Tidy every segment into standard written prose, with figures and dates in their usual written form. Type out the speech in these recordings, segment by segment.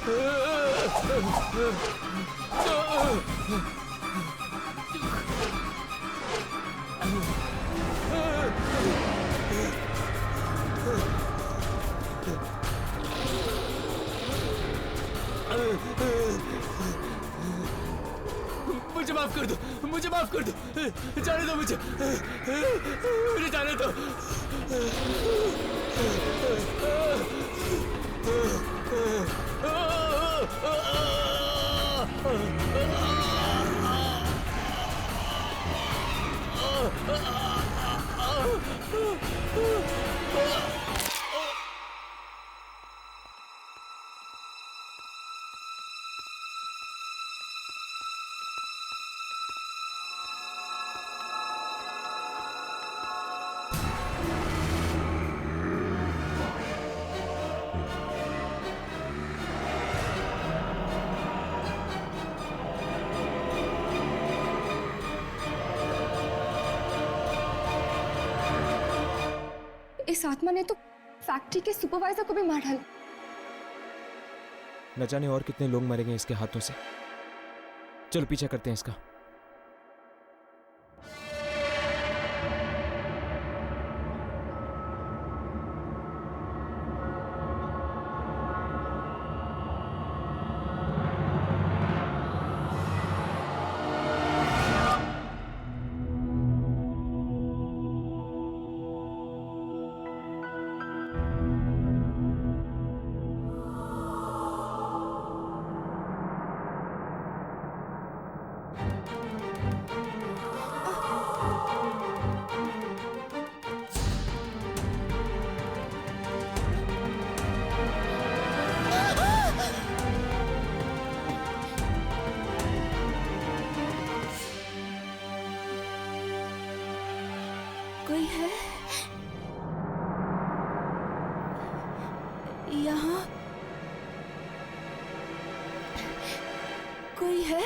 मुझे माफ कर दो, मुझे माफ कर दो, जाने दो मुझे जाने दो। इस आत्मा ने तो फैक्ट्री के सुपरवाइजर को भी मार डाला। न जाने और कितने लोग मरेंगे इसके हाथों से। चलो पीछा करते हैं इसका। कोई है यहाँ? कोई है?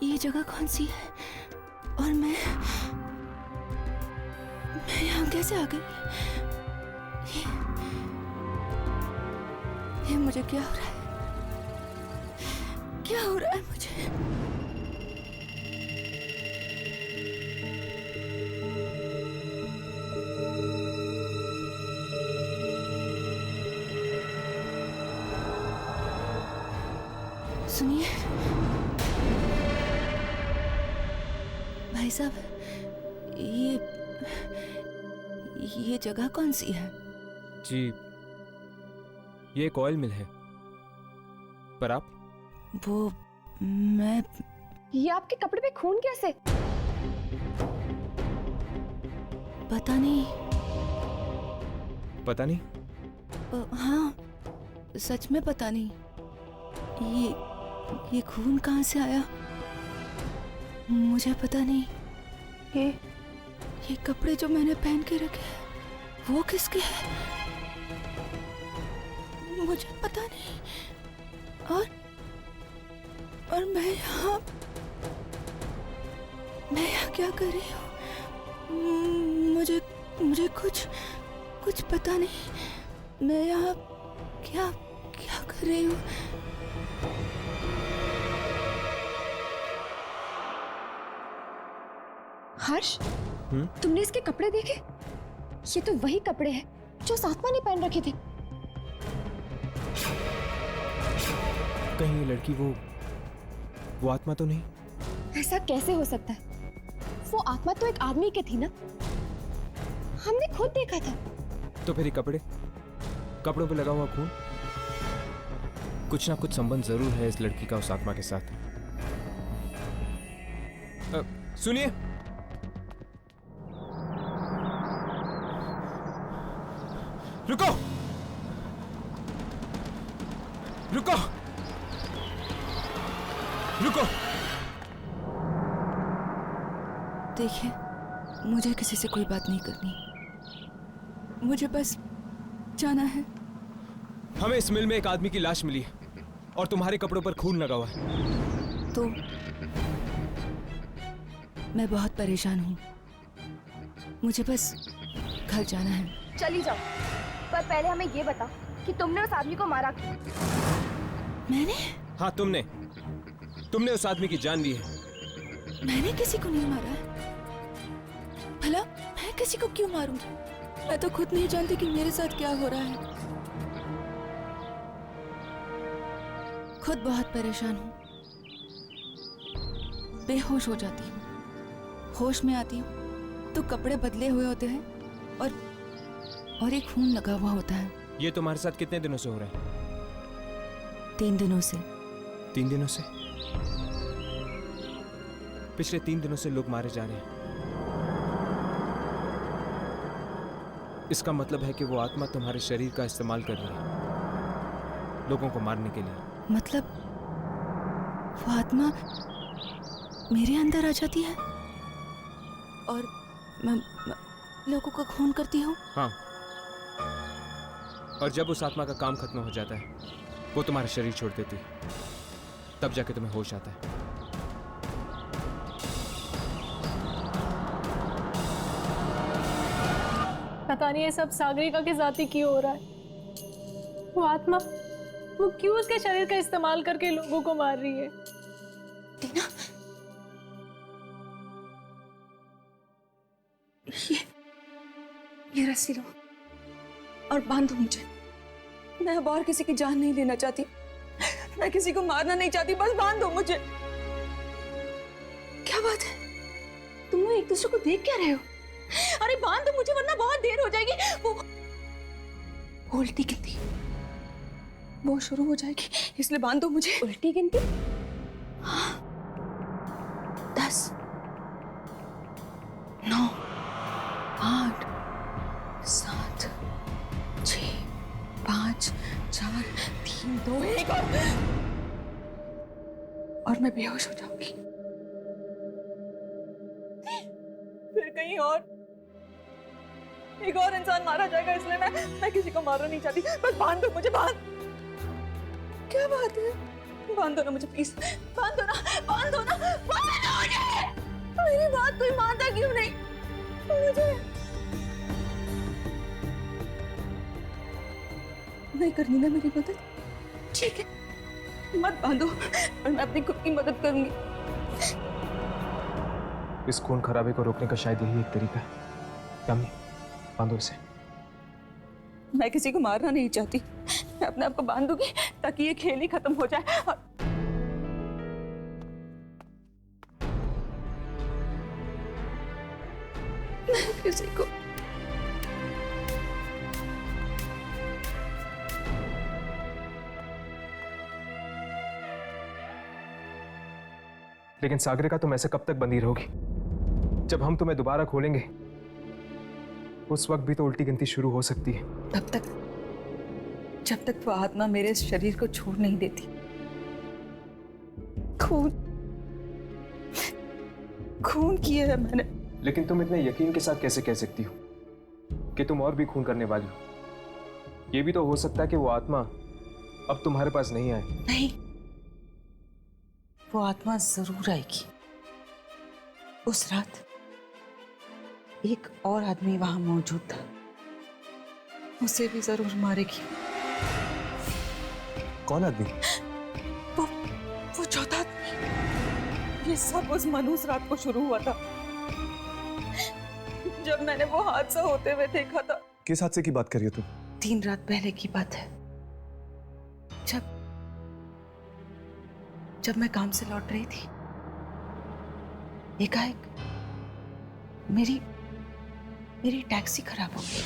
ये जगह कौन सी है? और मैं यहाँ कैसे आ गई? ये मुझे क्या हो रहा है? क्या हो रहा है मुझे? सुनिए भाई साहब, ये जगह कौन सी है? जी ये एक ऑयल मिल है। पर आप? वो मैं ये आपके कपड़े पे खून कैसे? पता नहीं। पता नहीं? हाँ सच में पता नहीं। ये खून कहाँ से आया मुझे पता नहीं। ये कपड़े जो मैंने पहन के रखे हैं वो किसके हैं मुझे पता नहीं। और मैं यहाँ क्या कर रही हूँ? मुझे कुछ पता नहीं। मैं यहाँ क्या कर रही हूँ? हर्ष, तुमने इसके कपड़े देखे? ये तो वही कपड़े हैं जो उस आत्मा ने पहन रखे थे। कहीं ये लड़की वो आत्मा तो नहीं? ऐसा कैसे हो सकता है? वो आत्मा तो एक आदमी की थी ना, हमने खुद देखा था। तो फिर ये कपड़ों पे लगा हुआ खून, कुछ ना कुछ संबंध जरूर है इस लड़की का उस आत्मा के साथ। सुनिए, रुको रुको रुको। देखिए मुझे किसी से कोई बात नहीं करनी। मुझे बस जाना है। हमें इस मिल में एक आदमी की लाश मिली है और तुम्हारे कपड़ों पर खून लगा हुआ है। तो मैं बहुत परेशान हूँ, मुझे बस घर जाना है। चली जाओ, पर पहले हमें ये बताओ कि तुमने उस आदमी को मारा क्यों? मैंने हाँ, तुमने उस आदमी की जान ली है। मैंने किसी को नहीं मारा है। भला मैं किसी को क्यों मारूंगी? मैं तो खुद नहीं जानती कि मेरे साथ क्या हो रहा है। खुद बहुत परेशान हूँ, बेहोश हो जाती हूँ। होश में आती हूँ तो कपड़े बदले हुए होते हैं और एक खून लगा हुआ होता है। ये तुम्हारे साथ कितने दिनों से हो रहा है? 3 दिनों से। 3 दिनों से? पिछले 3 दिनों से लोग मारे जा रहे हैं। इसका मतलब है कि वो आत्मा तुम्हारे शरीर का इस्तेमाल कर रही है लोगों को मारने के लिए। मतलब वो आत्मा मेरे अंदर आ जाती है और मैं लोगों का खून करती हूँ। हाँ, और जब उस आत्मा का काम खत्म हो जाता है, वो तुम्हारा शरीर छोड़ देती है, तब जाके तुम्हें होश आता है। पता नहीं ये सब सागरिका के साथ ही क्यों हो रहा है। वो आत्मा वो क्यों उसके शरीर का इस्तेमाल करके लोगों को मार रही है? टीना, ये रस्सी लो और बांधो मुझे। मैं अब और किसी की जान नहीं लेना चाहती, मैं किसी को मारना नहीं चाहती, बस बांधो मुझे। क्या बात है, तुम लोग एक दूसरे को देख क्या रहे हो? अरे बांधो मुझे वरना बहुत देर हो जाएगी। वो उल्टी गिनती वो शुरू हो जाएगी, इसलिए बांधो मुझे। उल्टी गिनती? हाँ, 10, 9, 8, 7, 6, 5, 4, 3, 2, 1 और मैं बेहोश हो जाऊंगी। फिर कहीं और एक और इंसान मारा जाएगा, इसलिए मैं किसी को मारना नहीं चाहती। बस बांध दो मुझे, बांध। क्या बात है, बांध दो ना मुझे प्लीज, बांध दो ना, बांध दो ना, बांध दो मुझे। मेरी बात कोई मानता क्यों नहीं मुझे? नहीं करनी ना मेरी मदद? ठीक है, मत बांधो और मैं अपनी खुद की मदद करूंगी। इस खून खराबे को रोकने का शायद यही एक तरीका है। यामिनी, बांधो इसे। मैं किसी को मारना नहीं चाहती, मैं अपने आप को बांधूंगी ताकि ये खेल ही खत्म हो जाए। और मैं किसी को लेकिन सागरिका, तुम ऐसे कब तक बंधी रहोगी? जब हम तुम्हें दोबारा खोलेंगे उस वक्त भी तो उल्टी गिनती शुरू हो सकती है। तब तक, जब तक वो आत्मा मेरे शरीर को छोड़ नहीं देती। खून किया है मैंने। लेकिन तुम इतने यकीन के साथ कैसे कह सकती हो कि तुम और भी खून करने वाली हो? ये भी तो हो सकता है कि वो आत्मा अब तुम्हारे पास नहीं आए। नहीं, वो आत्मा जरूर आएगी। उस रात एक और आदमी वहां मौजूद था, उसे भी जरूर मारेगी। कौन आदमी? वो चौथा आदमी। ये सब उस मनहूस रात को शुरू हुआ था, जब मैंने वो हादसा होते हुए देखा था। किस हादसे की बात कर रही हो तुम? 3 रात पहले की बात है, जब मैं काम से लौट रही थी, एकाएक मेरी टैक्सी खराब हो गई।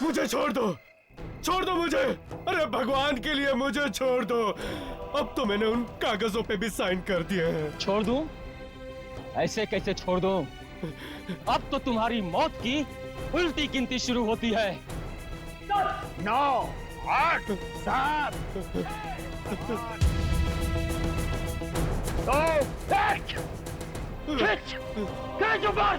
मुझे छोड़ दो मुझे। अरे भगवान के लिए मुझे छोड़ दो। अब तो मैंने उन कागजों पे भी साइन कर दिए हैं। छोड़ दूं? ऐसे कैसे छोड़ दूं? अब तो तुम्हारी मौत की उल्टी गिनती शुरू होती है। 9 8 7 2 1 खींच ऊपर।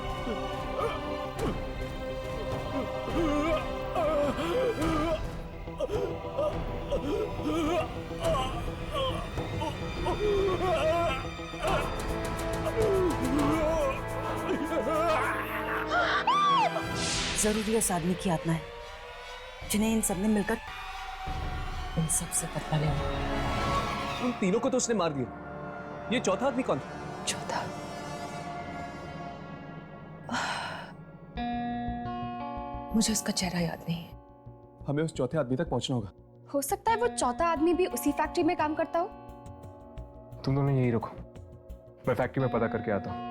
जरूर ये उस आदमी की आत्मा है जिन्हें इन सबने मिलकर इन सबसे बदला लेना। उन तीनों को तो उसने मार दिया, ये चौथा आदमी कौन था? चौथा मुझे उसका चेहरा याद नहीं है। हमें उस चौथे आदमी तक पहुंचना होगा। हो सकता है वो चौथा आदमी भी उसी फैक्ट्री में काम करता हो। तुम दोनों यही रखो, मैं फैक्ट्री में पता करके आता हूँ।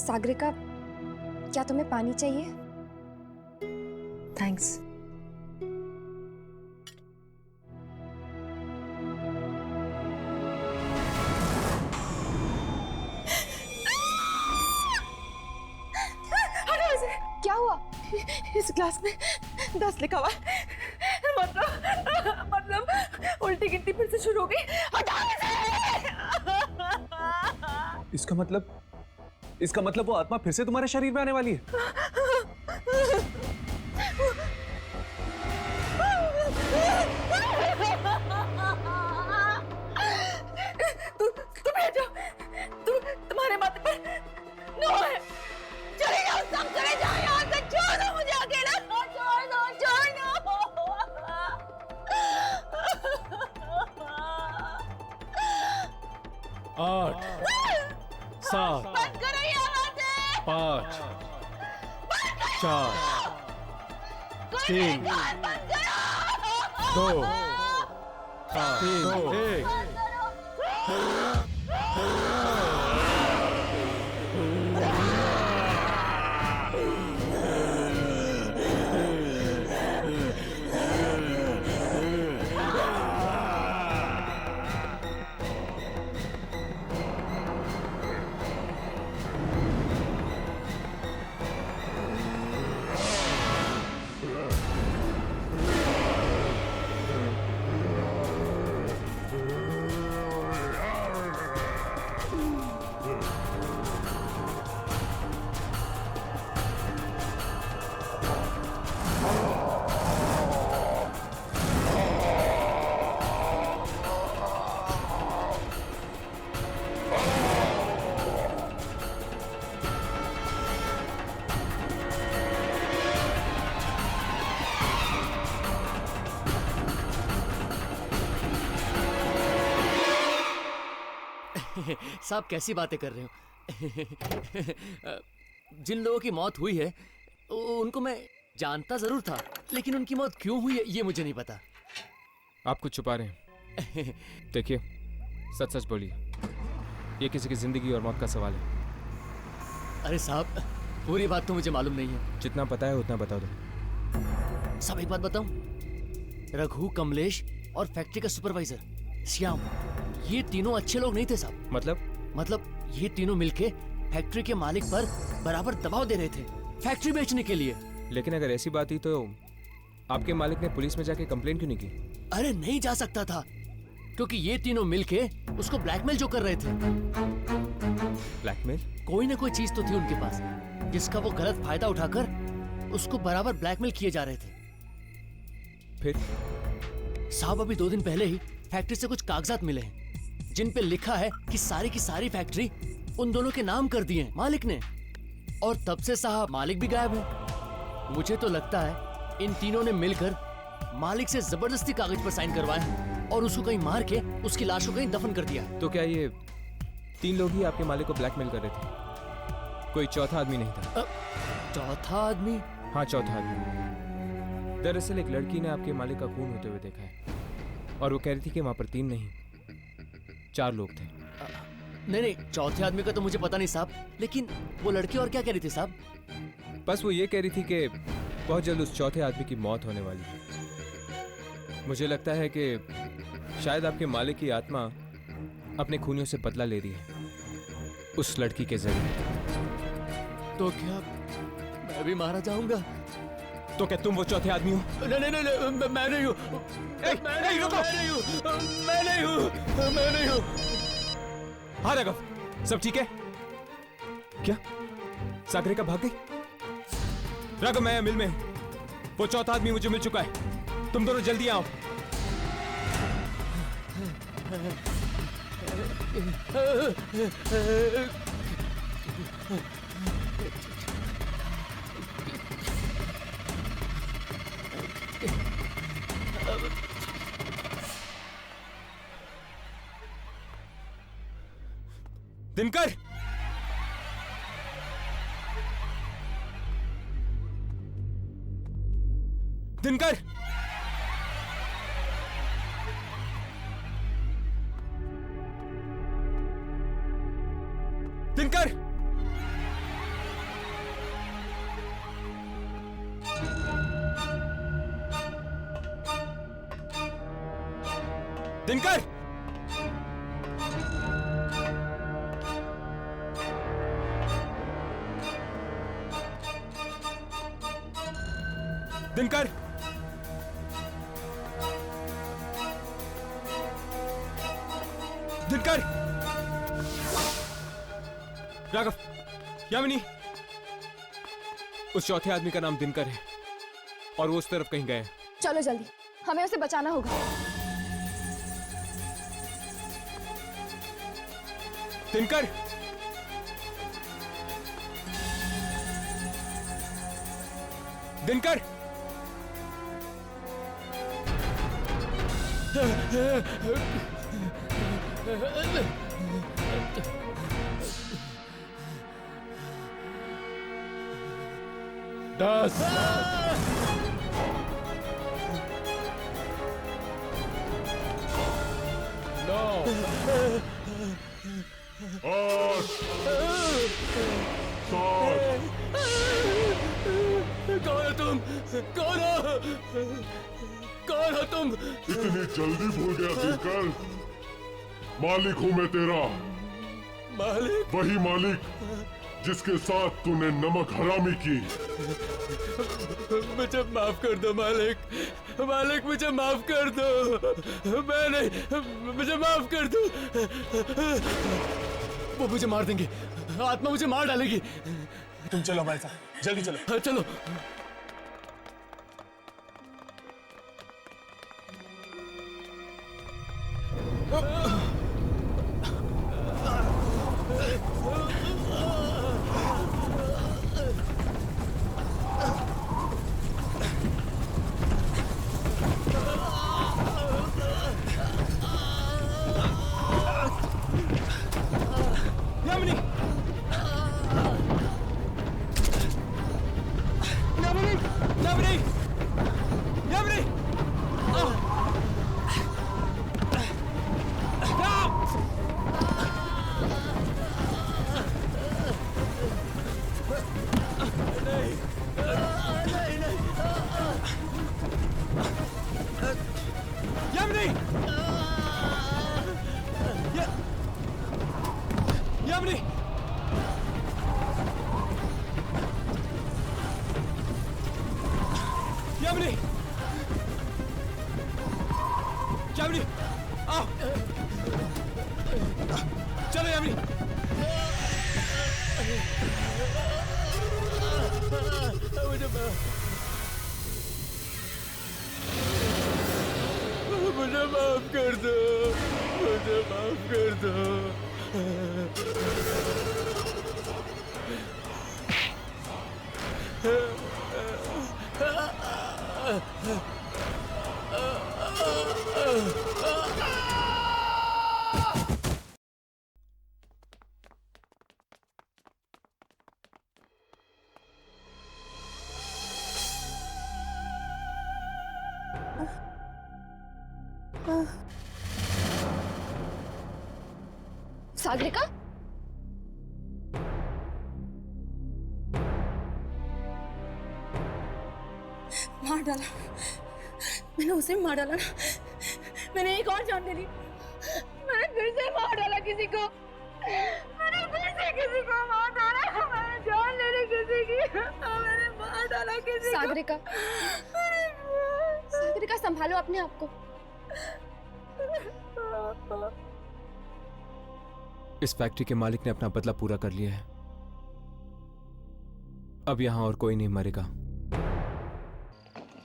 सागरिका, क्या तुम्हें पानी चाहिए? थैंक्स। क्या हुआ? इस ग्लास में 10 लिखा हुआ है। मतलब उल्टी गिनती फिर से शुरू हो गई। हटाओ इसे। इसका मतलब वो आत्मा फिर से तुम्हारे शरीर में आने वाली है। तुम बैठ जाओ। तुम्हारे माथे पर नो है। चले जाओ, सब चले जाओ यहाँ से। छोड़ दो मुझे अकेला। छोड़ दो। 8 7 बंद करो ये आवाज़ें। 5 4 3 बंद करो। 2 3 1। साहब कैसी बातें कर रहे हो? जिन लोगों की मौत हुई है उनको मैं जानता जरूर था, लेकिन उनकी मौत क्यों हुई है ये मुझे नहीं पता। आप कुछ छुपा रहे हैं। देखिए, सच सच बोलिए, ये किसी की जिंदगी और मौत का सवाल है। अरे साहब, पूरी बात तो मुझे मालूम नहीं है। जितना पता है उतना बता दो। साहब एक बात बताऊं, रघु, कमलेश और फैक्ट्री का सुपरवाइजर श्याम, ये तीनों अच्छे लोग नहीं थे साहब। मतलब ये तीनों मिलके फैक्ट्री के मालिक पर बराबर दबाव दे रहे थे फैक्ट्री बेचने के लिए। लेकिन अगर ऐसी बात ही तो आपके मालिक ने पुलिस में जाके कंप्लेन क्यों नहीं की? अरे नहीं जा सकता था, क्योंकि ये तीनों मिलके उसको ब्लैकमेल जो कर रहे थे। ब्लैकमेल? कोई ना कोई चीज तो थी उनके पास जिसका वो गलत फायदा उठाकर उसको बराबर ब्लैकमेल किए जा रहे थे। फिर साहब अभी 2 दिन पहले ही फैक्ट्री से कुछ कागजात मिले हैं जिन पे लिखा है कि सारी की सारी फैक्ट्री उन दोनों के नाम कर दिए मालिक ने, और तब से साहब मालिक भी गायब है। मुझे तो लगता है इन तीनों ने मिलकर मालिक से जबरदस्ती कागज पर साइन करवाए हैं और उसको कहीं मार के उसकी लाश को कहीं दफन कर दिया। तो क्या ये 3 लोग ही आपके मालिक को ब्लैकमेल कर रहे थे? कोई चौथा आदमी नहीं था? चौथा आदमी? हाँ, चौथा आदमी। दरअसल एक लड़की ने आपके मालिक का खून होते हुए देखा है और वो कह रही थी कि वहां पर 3 नहीं 4 लोग थे। नहीं, चौथे आदमी का तो मुझे पता नहीं साहब, लेकिन वो लड़की और क्या कह रही थी साहब? बस वो ये कह रही थी कि बहुत जल्द उस चौथे आदमी की मौत होने वाली है। मुझे लगता है कि शायद आपके मालिक की आत्मा अपने खूनियों से बदला ले रही है उस लड़की के जरिए। तो क्या मैं भी मारा जाऊंगा? तो क्या तुम वो चौथे आदमी हो? नहीं नहीं नहीं, मैं नहीं हूँ। मैं नहीं हूँ। हाँ राघव, सब ठीक है क्या? सागरिका भाग गई? राघव, मैं मिल में, वो चौथा आदमी मुझे मिल चुका है, तुम दोनों जल्दी आओ। दिनकर, दिनकर, दिनकर, दिनकर, दिनकर, दिनकर, राघव, यामिनी, उस चौथे आदमी का नाम दिनकर है और वो उस तरफ कहीं गया है। चलो जल्दी, हमें उसे बचाना होगा। दिनकर, दिनकर, दस, 8, 7। कौन हो तुम? कौन हो? कौन हो तुम? इतनी जल्दी भूल गया दिनकर? मालिक हूं मैं तेरा, मालिक? वही मालिक जिसके साथ तूने नमक हरामी की। मुझे माफ कर दो मालिक, मालिक मुझे माफ कर दो। मैं नहीं, मुझे माफ कर दो। वो मुझे मार देंगे, आत्मा मुझे मार डालेगी। तुम चलो हमारे साथ, जल्दी चलो। हाँ, चलो। यामिनी, यामिनी, यामिनी, यामिनी, यामिनी, यामिनी, यामिनी, यामिनी, आओ, चलो यामिनी। मुझे माफ कर दो, मुझे माफ कर दो। सागरिका, मार डाला मैंने, उसे भी मार डाला ना। मैंने एक और जान ले ली, मैंने फिर से मार डाला किसी को, मैंने फिर से किसी को मार डाला, मैंने जान लेने किसी की, मैंने मार डाला किसी को। सागरिका, सागरिका संभालो अपने आप को। इस फैक्ट्री के मालिक ने अपना बदला पूरा कर लिया है। अब यहां और कोई नहीं मरेगा।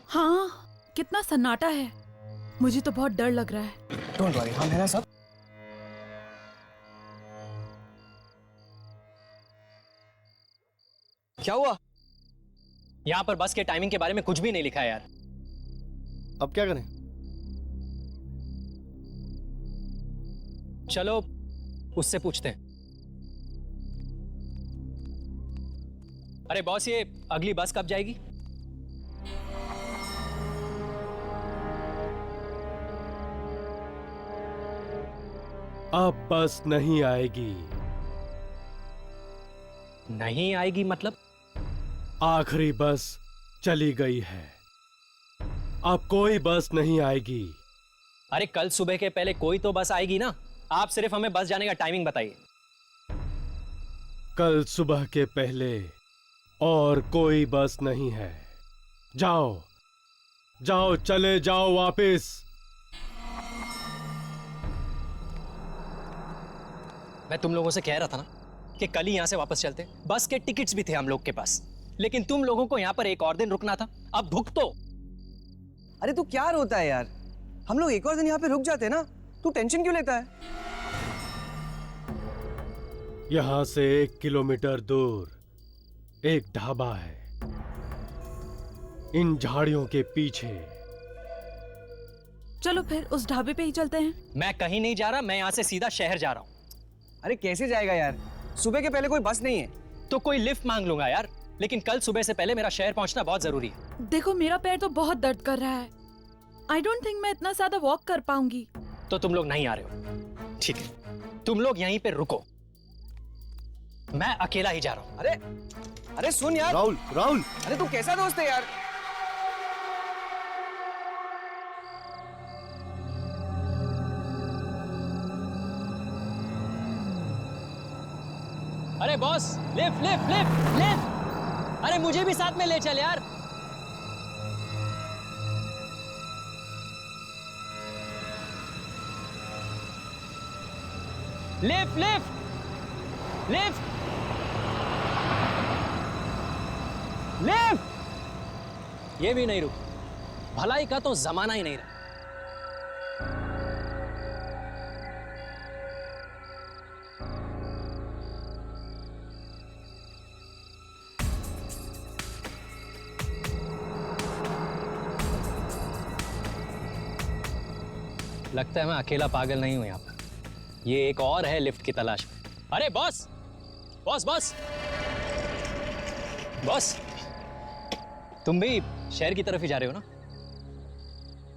हाँ, कितना सन्नाटा है, मुझे तो बहुत डर लग रहा है। डोंट वरी, हम है ना सब। क्या हुआ? यहाँ पर बस के टाइमिंग के बारे में कुछ भी नहीं लिखा है यार। अब क्या करें? चलो उससे पूछते हैं। अरे बॉस, ये अगली बस कब जाएगी? अब बस नहीं आएगी। नहीं आएगी मतलब? आखिरी बस चली गई है, अब कोई बस नहीं आएगी। अरे कल सुबह के पहले कोई तो बस आएगी ना। आप सिर्फ हमें बस जाने का टाइमिंग बताइए। कल सुबह के पहले और कोई बस नहीं है। जाओ जाओ, चले जाओ वापस। मैं तुम लोगों से कह रहा था ना कि कल ही यहां से वापस चलते। बस के टिकट्स भी थे हम लोग के पास, लेकिन तुम लोगों को यहां पर एक और दिन रुकना था। अब भुगतो। अरे तू क्या रोता है यार, हम लोग एक और दिन यहाँ पे रुक जाते ना, तू टेंशन क्यों लेता है? यहां से 1 किलोमीटर दूर एक ढाबा है, इन झाड़ियों के पीछे। चलो फिर उस ढाबे पे ही चलते हैं। मैं कहीं नहीं जा रहा, मैं यहां से सीधा शहर जा रहा हूं। अरे कैसे जाएगा यार, सुबह के पहले कोई बस नहीं है। तो कोई लिफ्ट मांग लूंगा यार, लेकिन कल सुबह से पहले मेरा शहर पहुंचना बहुत जरूरी है। देखो मेरा पैर तो बहुत दर्द कर रहा है, आई डोंट थिंक मैं इतना ज्यादा वॉक कर पाऊंगी। तो तुम लोग नहीं आ रहे हो, ठीक है, तुम लोग यहीं पे रुको, मैं अकेला ही जा रहा हूं। अरे सुन यार राहुल, राहुल, अरे तू कैसा दोस्त है यार? अरे boss, lift lift lift lift, अरे मुझे भी साथ में ले चल यार। Lift lift lift lift. ये भी नहीं रुक, भलाई का तो जमाना ही नहीं रहा। लगता है मैं अकेला पागल नहीं हूं यहाँ पर, ये एक और है लिफ्ट की तलाश में। अरे बॉस बॉस बॉस बॉस, तुम भी शहर की तरफ ही जा रहे हो ना?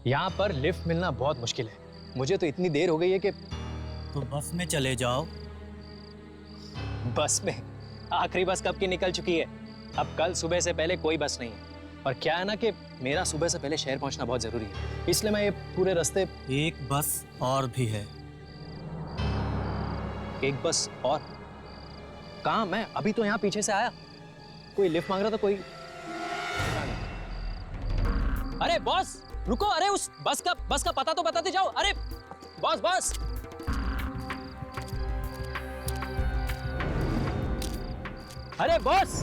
यहाँ पर लिफ्ट मिलना बहुत मुश्किल है, मुझे तो इतनी देर हो गई है कि। तो बस में चले जाओ। बस में? आखिरी बस कब की निकल चुकी है, अब कल सुबह से पहले कोई बस नहीं है। और क्या है ना कि मेरा सुबह से पहले शहर पहुंचना बहुत जरूरी है, इसलिए मैं ये पूरे रास्ते। एक बस और भी है। एक बस और? कहाँ? मैं अभी तो यहाँ पीछे से आया, कोई लिफ्ट मांग रहा था कोई। अरे बॉस रुको, अरे उस बस का पता तो बताते जाओ। अरे बॉस बॉस, अरे बॉस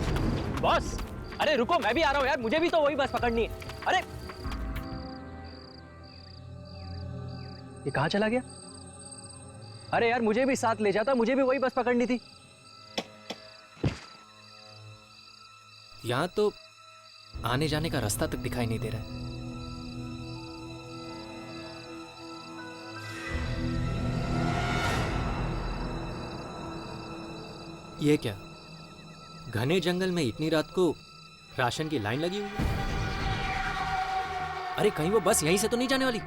बॉस, अरे रुको, मैं भी आ रहा हूं यार, मुझे भी तो वही बस पकड़नी है। अरे ये कहां चला गया? अरे यार मुझे भी साथ ले जाता, मुझे भी वही बस पकड़नी थी। यहां तो आने जाने का रास्ता तक दिखाई नहीं दे रहा है। ये क्या, घने जंगल में इतनी रात को राशन की लाइन लगी हुई है? अरे कहीं वो बस यहीं से तो नहीं जाने वाली?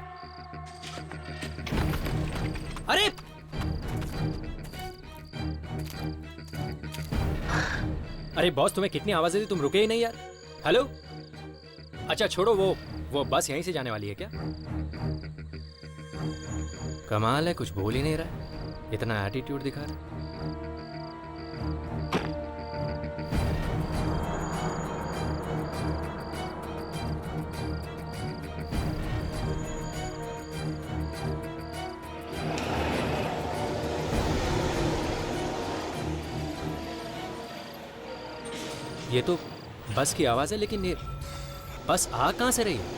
अरे अरे बॉस, तुम्हें कितनी आवाजें दी, तुम रुके ही नहीं यार। हेलो, अच्छा छोड़ो, वो बस यहीं से जाने वाली है क्या? कमाल है, कुछ बोल ही नहीं रहा है। इतना एटीट्यूड दिखा रहा है। ये तो बस की आवाज है, लेकिन ये बस आ कहां से रही है?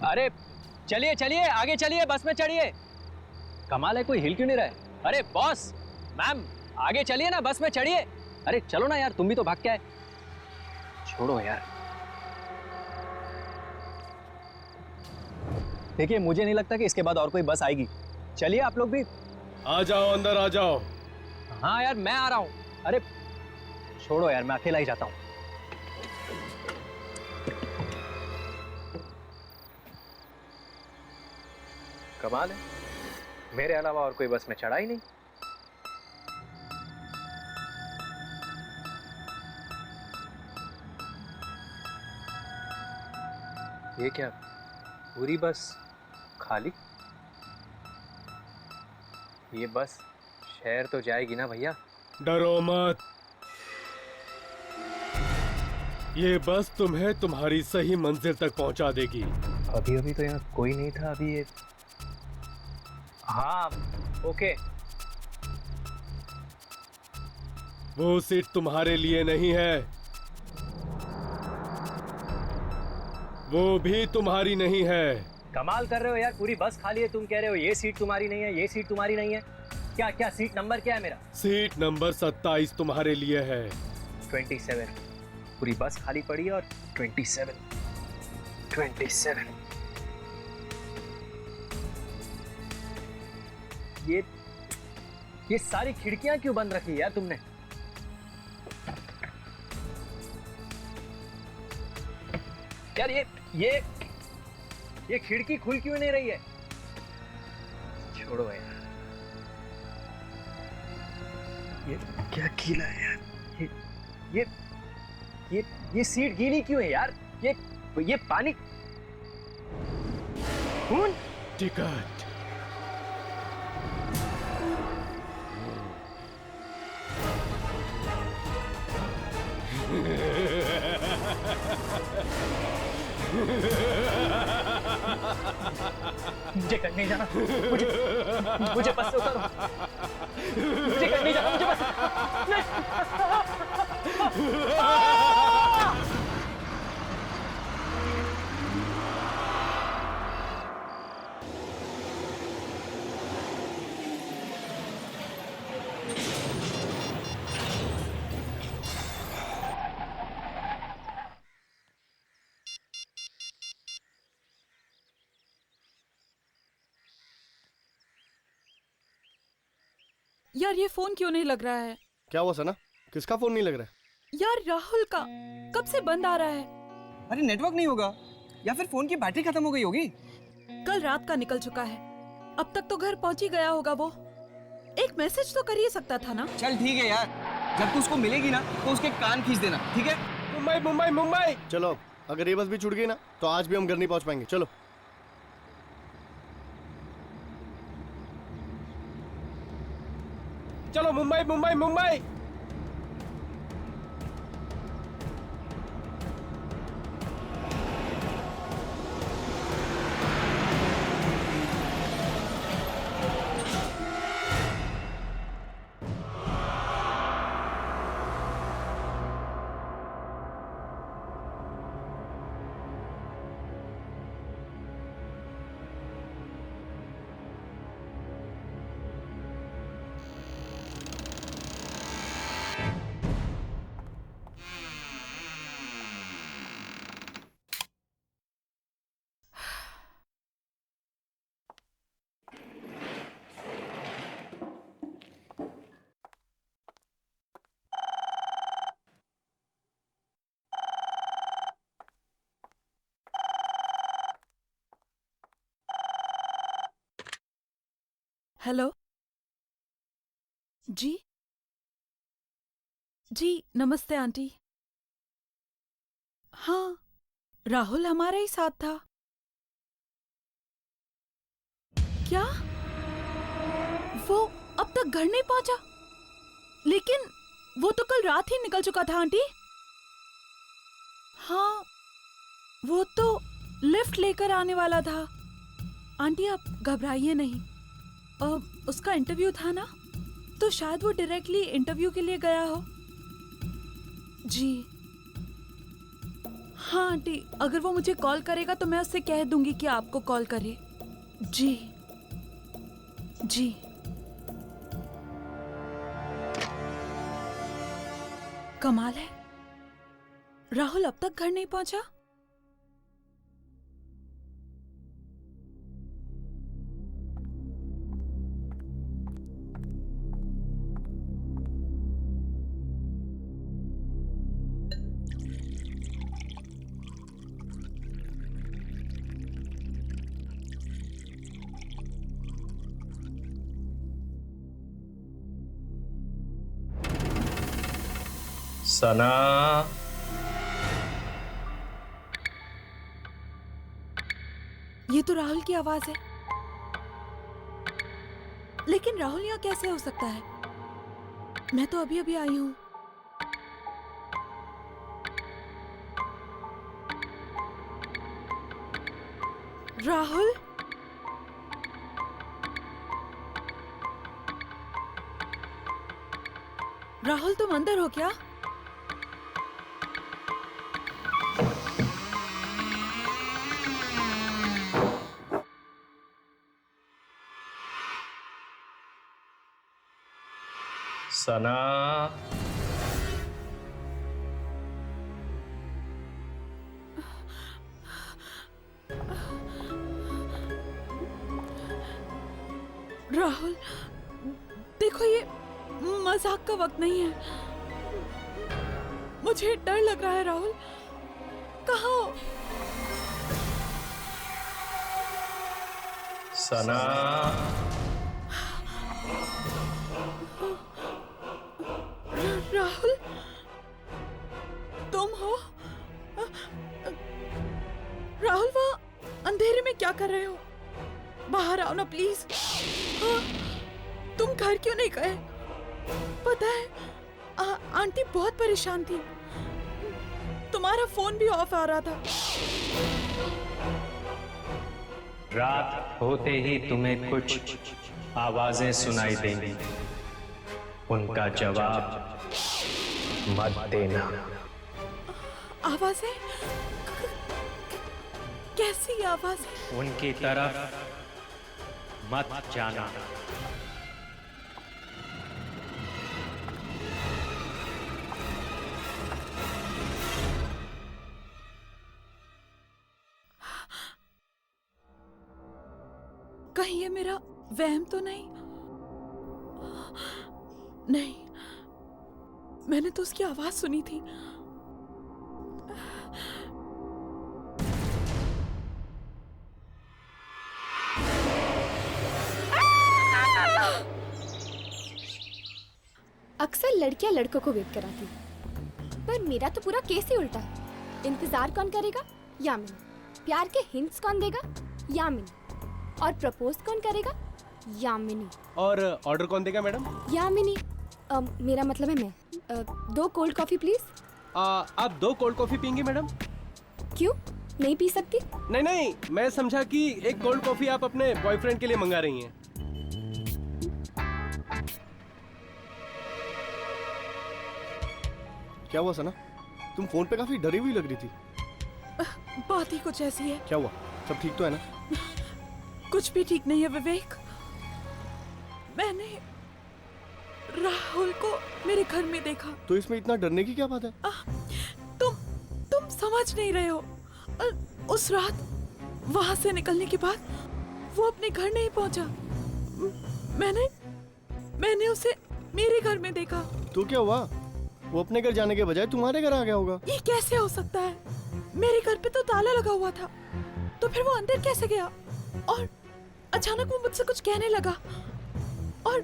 अरे चलिए चलिए, आगे चलिए, बस में चढ़िए। कमाल है, कोई हिल क्यों नहीं रहा है? अरे बॉस, मैम, आगे चलिए ना, बस में चढ़िए। अरे चलो ना यार, तुम भी तो भाग के आए। छोड़ो यार। देखिए, मुझे नहीं लगता कि इसके बाद और कोई बस आएगी। चलिए आप लोग भी। आ जाओ, अंदर आ जाओ। हाँ यार, मैं आ रहा हूँ। अरे छोड़ो यार, मैं अकेला ही जाता हूँ। कमाल है, मेरे अलावा और कोई बस में चढ़ा ही नहीं। ये क्या, पूरी बस खाली? ये बस शहर तो जाएगी ना भैया? डरो मत, ये बस तुम्हें तुम्हारी सही मंजिल तक पहुंचा देगी। अभी अभी तो यहाँ कोई नहीं था। अभी ये, हाँ ओके। वो सीट तुम्हारे लिए नहीं है, वो भी तुम्हारी नहीं है। कमाल कर रहे हो यार, पूरी बस खाली है, तुम कह रहे हो ये सीट तुम्हारी नहीं है, ये सीट तुम्हारी नहीं है। क्या क्या सीट नंबर क्या है मेरा? सीट नंबर 27 तुम्हारे लिए है। 27। पूरी बस खाली पड़ी है और 27। ये सारी खिड़कियां क्यों बंद रखी यार तुमने? यार ये खिड़की खुल क्यों नहीं रही है? छोड़ो यार, ये क्या गीला है यार? ये सीट गीली क्यों है यार? ये पानी, खून। टिकट। मुझे कहीं नहीं जाना, मुझे बस से उतारो। मुझे कहीं नहीं जाना, मुझे बस यार ये फोन क्यों नहीं लग रहा है? क्या हुआ सना, किसका फोन नहीं लग रहा है? यार राहुल का कब से बंद आ रहा है। अरे नेटवर्क नहीं होगा, या फिर फोन की बैटरी खत्म हो गई होगी। कल रात का निकल चुका है, अब तक तो घर पहुंच ही गया होगा वो। एक मैसेज तो कर ही सकता था ना। चल ठीक है यार, जब तू उसको मिलेगी ना तो उसके कान खींच देना, ठीक है? मुंबई मुंबई मुंबई। चलो, अगर ये बस भी छूट गई ना तो आज भी हम घर नहीं पहुंच पाएंगे। चलो। चलो मुंबई मुंबई मुंबई। हेलो। जी जी नमस्ते आंटी। हाँ, राहुल हमारे ही साथ था। क्या वो अब तक घर नहीं पहुंचा? लेकिन वो तो कल रात ही निकल चुका था आंटी। हाँ, वो तो लिफ्ट लेकर आने वाला था। आंटी आप घबराइए नहीं। उसका इंटरव्यू था ना, तो शायद वो डायरेक्टली इंटरव्यू के लिए गया हो। जी हाँ आंटी, अगर वो मुझे कॉल करेगा तो मैं उससे कह दूंगी कि आपको कॉल करे। जी जी। कमाल है, राहुल अब तक घर नहीं पहुंचा। सना, ये तो राहुल की आवाज है। लेकिन राहुल यहाँ कैसे हो सकता है? मैं तो अभी अभी आई हूँ। राहुल, राहुल तुम अंदर हो क्या? सना, राहुल देखो, ये मजाक का वक्त नहीं है। मुझे डर लग रहा है। राहुल कहाँ हो? सना, राहुल तुम हो? राहुल वहाँ अंधेरे में क्या कर रहे हो? बाहर आओ ना प्लीज। तुम घर क्यों नहीं गए? पता है आंटी बहुत परेशान थी। तुम्हारा फोन भी ऑफ आ रहा था। रात होते ही तुम्हें कुछ आवाजें सुनाई देंगी, उनका जवाब मत देना। आवाजें? कैसी आवाजें? उनकी तरफ मत जाना। कहीं ये मेरा वहम तो नहीं? नहीं, मैंने तो उसकी आवाज सुनी थी। अक्सर लड़कियां लड़कों को वेट कराती, पर मेरा तो पूरा केस ही उल्टा है। इंतजार कौन करेगा? यामिनी। प्यार के हिंट्स कौन देगा? यामिनी। और प्रपोज कौन करेगा? यामिनी। और ऑर्डर कौन देगा मैडम? यामिनी। मेरा मतलब है मैं। 2 कोल्ड कॉफी प्लीज। आप 2 कोल्ड कॉफी पियेंगे मैडम? क्यों, नहीं पी सकती? नहीं नहीं, मैं समझा कि एक कोल्ड कॉफी आप अपने बॉयफ्रेंड के लिए मंगा रही हैं। क्या हुआ सना? तुम फोन पे काफी डरी हुई लग रही थी। बात ही कुछ ऐसी है। क्या हुआ? सब ठीक तो है ना? कुछ भी ठीक नहीं है विवेक। मैंने राहुल को मेरे घर में देखा। तो इसमें इतना डरने की क्या बात है? तुम समझ नहीं रहे हो। उस रात वहां से निकलने के बाद वो अपने घर नहीं पहुंचा। मैंने उसे मेरे घर में देखा। तो क्या हुआ? वो अपने घर जाने के बजाय तुम्हारे घर आ गया होगा। ये कैसे हो सकता है? मेरे घर पे तो ताला लगा हुआ था, तो फिर वो अंदर कैसे गया? और अचानक वो मुझसे कुछ कहने लगा और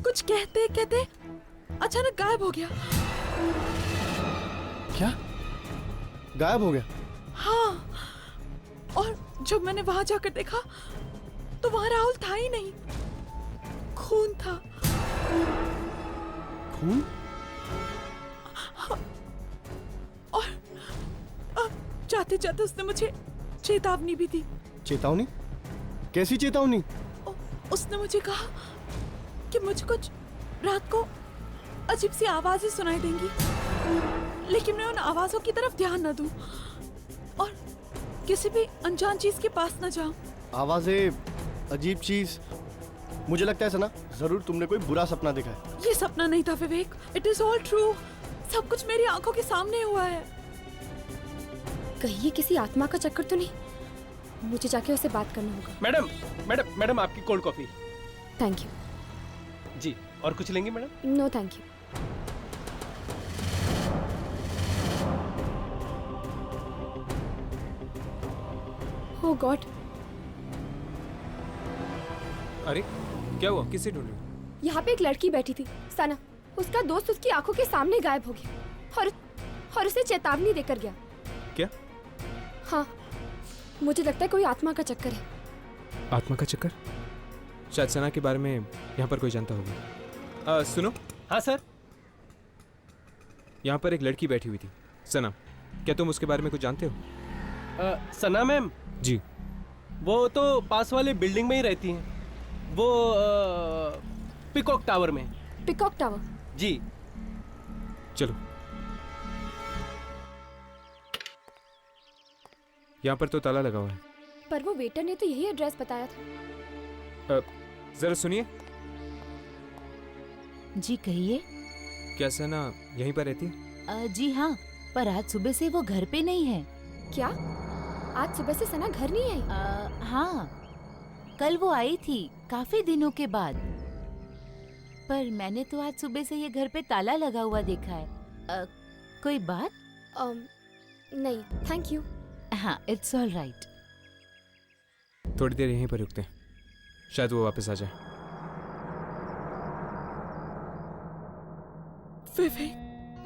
कुछ कहते कहते अचानक गायब हो गया। क्या? गायब हो गया? हाँ, और जब मैंने वहां जाकर देखा तो वहां राहुल था ही नहीं, खून था। खून? हाँ, और जाते जाते उसने मुझे चेतावनी भी दी। चेतावनी? कैसी चेतावनी? उसने मुझे कहा कि मुझे कुछ रात को अजीब सी आवाजें सुनाई देंगी, लेकिन मैं उन आवाजों की तरफ ध्यान न दूं और किसी भी अनजान चीज के पास न जाऊं। आवाजें, अजीब चीज। मुझे लगता है सना, जरूर तुमने कोई बुरा सपना देखा है। ये सपना नहीं था विवेक, इट इज ऑल ट्रू। सब कुछ मेरी आंखों के सामने हुआ है। कहीं ये किसी आत्मा का चक्कर तो नहीं? मुझे जाके उससे बात करना होगा। मैडम मैडम मैडम, आपकी कोल्ड कॉफी। Thank you. जी, और कुछ लेंगे madam? No thank you. Oh God. अरे क्या हुआ? किसे ढूंढ रहे हो? यहाँ पे एक लड़की बैठी थी, सना। उसका दोस्त उसकी आंखों के सामने गायब हो गया और उसे चेतावनी देकर गया। क्या? हाँ, मुझे लगता है कोई आत्मा का चक्कर है। आत्मा का चक्कर? शायद सना के बारे में यहाँ पर कोई जानता होगा। सुनो। हाँ सर। यहाँ पर एक लड़की बैठी हुई थी, सना। क्या तुम उसके बारे में कुछ जानते हो? सना मैम? जी। वो तो पास वाले बिल्डिंग में ही रहती हैं। वो पिकॉक टावर में। Peacock tower? जी। चलो। यहाँ पर तो ताला लगा हुआ है। पर वो वेटर ने तो यही एड्रेस बताया था। जरा सुनिए। जी कहिए। क्या सना यहीं पर रहती है? जी हाँ, पर आज सुबह से वो घर पे नहीं है। क्या? आज सुबह से सना घर नहीं आई? हाँ, कल वो आई थी काफी दिनों के बाद, पर मैंने तो आज सुबह से ये घर पे ताला लगा हुआ देखा है। कोई बात? नहीं, थैंक यू। हाँ, इट्स ऑल राइट। थोड़ी देर यहीं पर रुकते हैं, शायद वो वापस आ जाए। विवेक,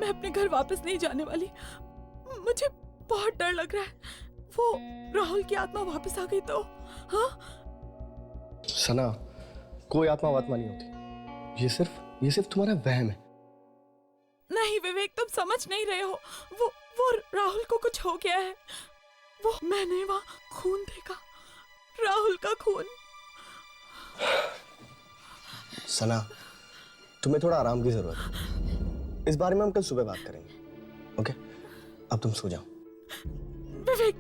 मैं अपने घर वापस नहीं जाने वाली। मुझे बहुत डर लग रहा है। वो राहुल की आत्मा वापस आ गई तो? हाँ? सना, कोई आत्मा वात्मा नहीं होती। ये सिर्फ तुम्हारा वहम है। नहीं विवेक, तुम समझ नहीं रहे हो। वो राहुल को कुछ हो गया है। वो मैंने वहाँ खून देखा, राहुल का खून। सना, तुम्हें थोड़ा आराम की जरूरत है। इस बारे में हम कल सुबह बात करेंगे। ओके? अब तुम सो जाओ। विवेक,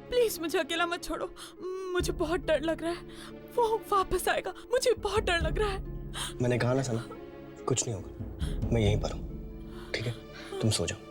प्लीज मुझे अकेला मत छोड़ो। मुझे बहुत डर लग रहा है। वो वापस आएगा, मुझे बहुत डर लग रहा है। मैंने कहा ना सना, कुछ नहीं होगा। मैं यहीं पर हूँ, ठीक है? तुम सो जाओ।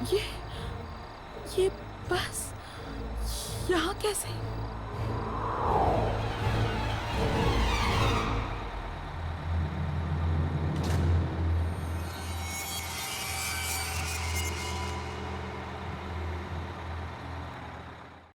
ये बस यहाँ कैसे?